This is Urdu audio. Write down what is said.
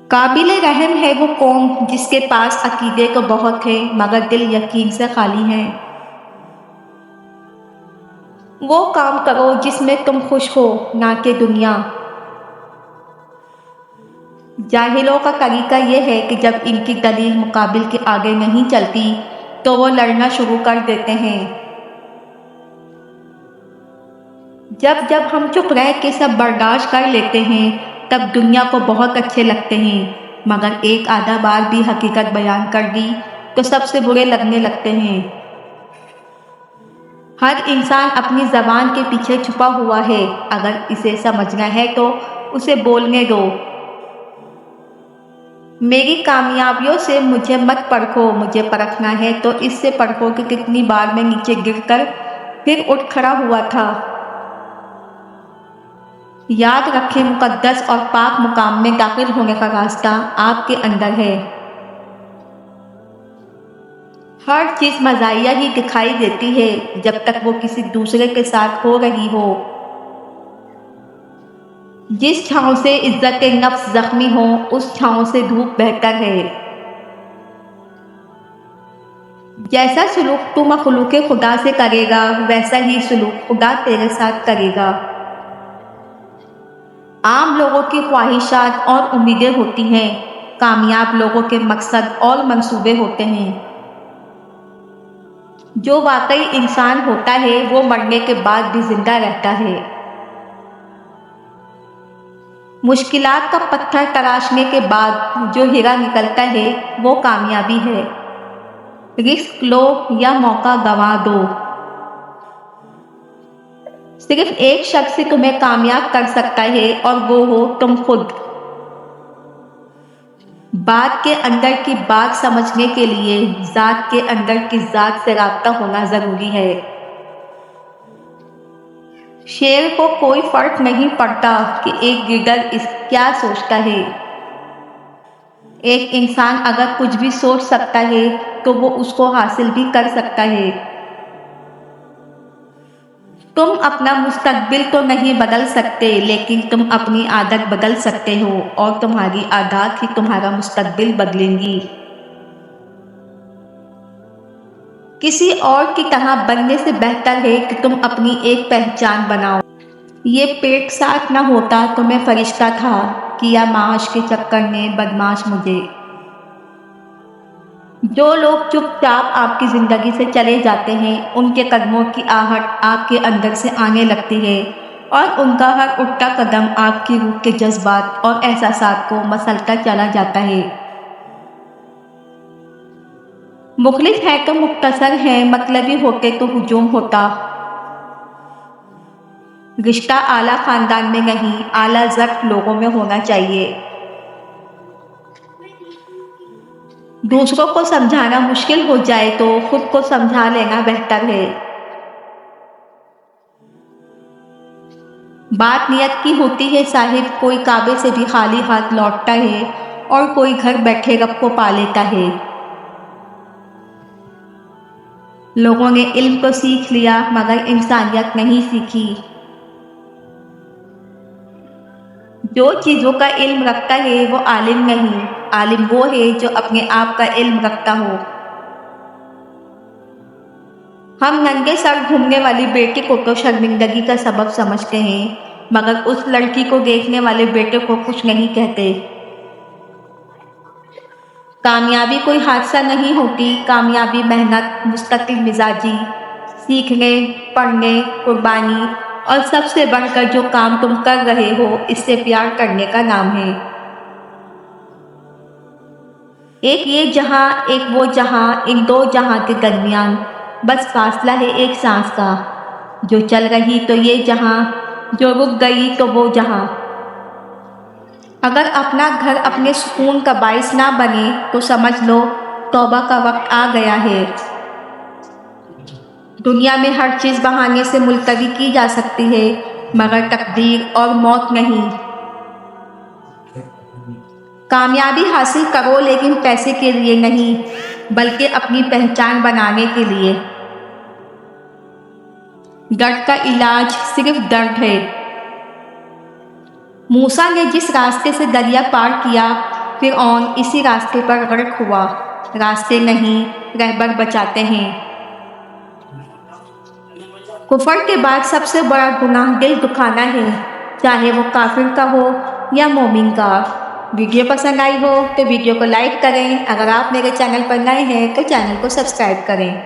قابل رحم ہے وہ قوم جس کے پاس عقیدے تو بہت ہے مگر دل یقین سے خالی ہیں۔ وہ کام کرو جس میں تم خوش ہو، نہ کہ دنیا۔ جاہلوں کا طریقہ یہ ہے کہ جب ان کی دلیل مقابل کے آگے نہیں چلتی تو وہ لڑنا شروع کر دیتے ہیں۔ جب جب ہم چپ رہ کے سب برداشت کر لیتے ہیں تب دنیا کو بہت اچھے لگتے ہیں، مگر ایک آدھا بار بھی حقیقت بیان کر دی تو سب سے برے لگنے لگتے ہیں۔ ہر انسان اپنی زبان کے پیچھے چھپا ہوا ہے، اگر اسے سمجھنا ہے تو اسے بولنے دو۔ میری کامیابیوں سے مجھے مت پرکھو، مجھے پرکھنا ہے تو اس سے پرکھو کہ کتنی بار میں نیچے گر کر پھر اٹھ کھڑا ہوا تھا۔ یاد رکھیں، مقدس اور پاک مقام میں داخل ہونے کا راستہ آپ کے اندر ہے۔ ہر چیز مزاحیہ ہی دکھائی دیتی ہے جب تک وہ کسی دوسرے کے ساتھ ہو رہی ہو۔ جس چھاؤں سے عزت نفس زخمی ہو اس چھاؤں سے دھوپ بہتر ہے۔ جیسا سلوک تو مخلوق خدا سے کرے گا ویسا ہی سلوک خدا تیرے ساتھ کرے گا۔ عام لوگوں کی خواہشات اور امیدیں ہوتی ہیں، کامیاب لوگوں کے مقصد اور منصوبے ہوتے ہیں۔ جو واقعی انسان ہوتا ہے وہ مرنے کے بعد بھی زندہ رہتا ہے۔ مشکلات کا پتھر تراشنے کے بعد جو ہیرا نکلتا ہے وہ کامیابی ہے۔ رسک لو یا موقع گنوا دو۔ صرف ایک شخص ہی تمہیں کامیاب کر سکتا ہے اور وہ ہو تم خود۔ بات کے اندر کی بات سمجھنے کے لیے ذات کے اندر کی ذات سے رابطہ ہونا ضروری ہے۔ شیر کو کوئی فرق نہیں پڑتا کہ ایک گیدڑ اس کیا سوچتا ہے۔ ایک انسان اگر کچھ بھی سوچ سکتا ہے تو وہ اس کو حاصل بھی کر سکتا ہے۔ تم اپنا مستقبل تو نہیں بدل سکتے لیکن تم اپنی عادت بدل سکتے ہو، اور تمہاری عادات ہی تمہارا مستقبل بدلیں گی۔ کسی اور کی طرح بننے سے بہتر ہے کہ تم اپنی ایک پہچان بناؤ۔ یہ پیٹ صاف نہ ہوتا تو میں فرشتہ تھا، کیا معاش کے چکر نے بدمعاش مجھے۔ جو لوگ چپ چاپ آپ کی زندگی سے چلے جاتے ہیں ان کے قدموں کی آہٹ آپ کے اندر سے آنے لگتی ہے، اور ان کا ہر اٹھتا قدم آپ کی روح کے جذبات اور احساسات کو مسلتا چلا جاتا ہے۔ مخلص ہے تو مختصر ہیں، مطلبی ہوتے تو ہجوم ہوتا۔ رشتہ اعلیٰ خاندان میں نہیں، اعلیٰ ضبط لوگوں میں ہونا چاہیے۔ دوسروں کو سمجھانا مشکل ہو جائے تو خود کو سمجھا لینا بہتر ہے۔ بات نیت کی ہوتی ہے صاحب، کوئی کعبے سے بھی خالی ہاتھ لوٹتا ہے اور کوئی گھر بیٹھے رب کو پا لیتا ہے۔ لوگوں نے علم تو سیکھ لیا مگر انسانیت نہیں سیکھی۔ جو چیزوں کا علم رکھتا ہے وہ عالم نہیں، عالم وہ ہے جو اپنے آپ کا علم رکھتا ہو۔ ہم ننگے سر گھومنے والی بیٹی کو تو شرمندگی کا سبب سمجھتے ہیں مگر اس لڑکی کو دیکھنے والے بیٹے کو کچھ نہیں کہتے۔ کامیابی کوئی حادثہ نہیں ہوتی، کامیابی محنت، مستقل مزاجی، سیکھنے، پڑھنے، قربانی، اور سب سے بڑھ کر جو کام تم کر رہے ہو اس سے پیار کرنے کا نام ہے۔ ایک یہ جہاں ایک وہ جہاں، ان دو جہاں کے درمیان بس فاصلہ ہے ایک سانس کا۔ جو چل رہی تو یہ جہاں، جو رک گئی تو وہ جہاں۔ اگر اپنا گھر اپنے سکون کا باعث نہ بنے تو سمجھ لو توبہ کا وقت آ گیا ہے۔ دنیا میں ہر چیز بہانے سے ملتوی کی جا سکتی ہے مگر تقدیر اور موت نہیں۔ کامیابی حاصل کرو لیکن پیسے کے لیے نہیں بلکہ اپنی پہچان بنانے کے لیے۔ درد کا علاج صرف درد ہے۔ موسیٰ نے جس راستے سے دریا پار کیا فرعون اسی راستے پر غرق ہوا۔ راستے نہیں، رہبر بچاتے ہیں۔ کفر کے بعد سب سے بڑا گناہ دل دکھانا ہے، چاہے وہ کافر کا ہو یا مومن کا۔ ویڈیو پسند آئی ہو تو ویڈیو کو لائک کریں۔ اگر آپ میرے چینل پر نئے ہیں تو چینل کو سبسکرائب کریں۔